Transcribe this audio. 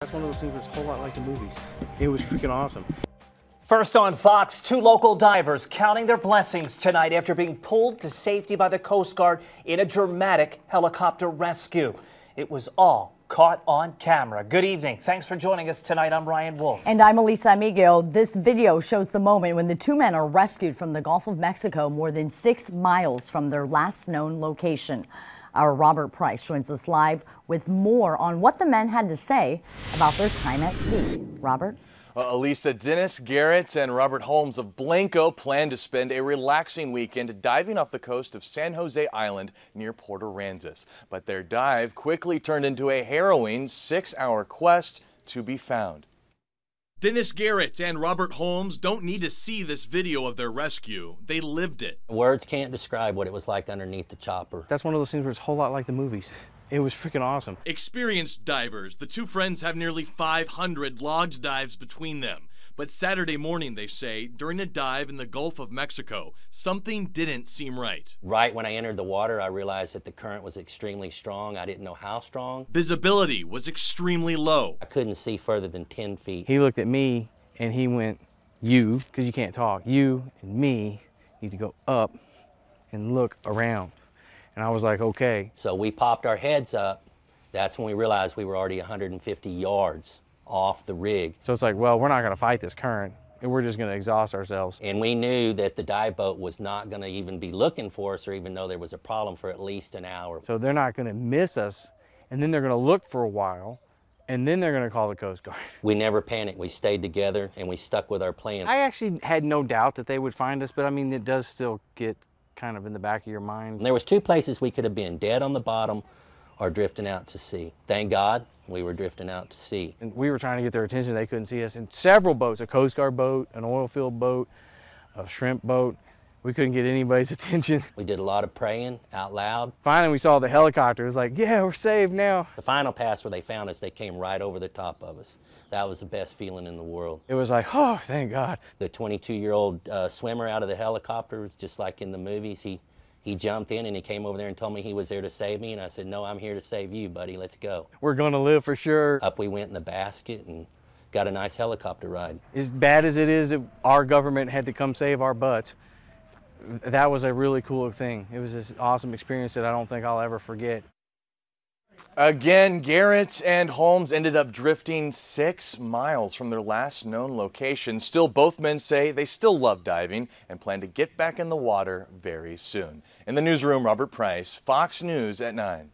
That's one of those things that's a whole lot like the movies. It was freaking awesome. First on Fox, two local divers counting their blessings tonight after being pulled to safety by the Coast Guard in a dramatic helicopter rescue. It was all caught on camera. Good evening. Thanks for joining us tonight. I'm Ryan Wolf. And I'm Elisa Amigo. This video shows the moment when the two men are rescued from the Gulf of Mexico, more than 6 miles from their last known location. Our Robert Price joins us live with more on what the men had to say about their time at sea. Robert? Elisa, Dennis Garrett and Robert Holmes of Blanco plan to spend a relaxing weekend diving off the coast of San Jose Island near Port Aransas. But their dive quickly turned into a harrowing 6-hour quest to be found. Dennis Garrett and Robert Holmes don't need to see this video of their rescue. They lived it. Words can't describe what it was like underneath the chopper. That's one of those things where it's a whole lot like the movies. It was freaking awesome. Experienced divers, the two friends have nearly 500 logged dives between them. But Saturday morning, they say, during a dive in the Gulf of Mexico, something didn't seem right. Right when I entered the water, I realized that the current was extremely strong. I didn't know how strong. Visibility was extremely low. I couldn't see further than 10 feet. He looked at me and he went, "You," because you can't talk, "you and me need to go up and look around." And I was like, okay. So we popped our heads up. That's when we realized we were already 150 yards off the rig. So it's like, well, we're not going to fight this current, and we're just going to exhaust ourselves. And we knew that the dive boat was not going to even be looking for us or even know there was a problem for at least an hour. So they're not going to miss us, and then they're going to look for a while, and then they're going to call the Coast Guard. We never panicked. We stayed together and we stuck with our plan. I actually had no doubt that they would find us, but I mean, it does still get kind of in the back of your mind. There was two places we could have been, dead on the bottom or drifting out to sea. Thank God we were drifting out to sea. And we were trying to get their attention. They couldn't see us in several boats, a Coast Guard boat, an oil field boat, a shrimp boat. We couldn't get anybody's attention. We did a lot of praying out loud. Finally, we saw the helicopter. It was like, yeah, we're saved now. The final pass where they found us, they came right over the top of us. That was the best feeling in the world. It was like, oh, thank God. The 22-year-old swimmer out of the helicopter was just like in the movies. He jumped in and he came over there and told me he was there to save me. And I said, no, I'm here to save you, buddy. Let's go. We're going to live for sure. Up we went in the basket and got a nice helicopter ride. As bad as it is that our government had to come save our butts, that was a really cool thing. It was this awesome experience that I don't think I'll ever forget. Again, Garrett and Holmes ended up drifting 6 miles from their last known location. Still, both men say they still love diving and plan to get back in the water very soon. In the newsroom, Robert Price, Fox News at 9.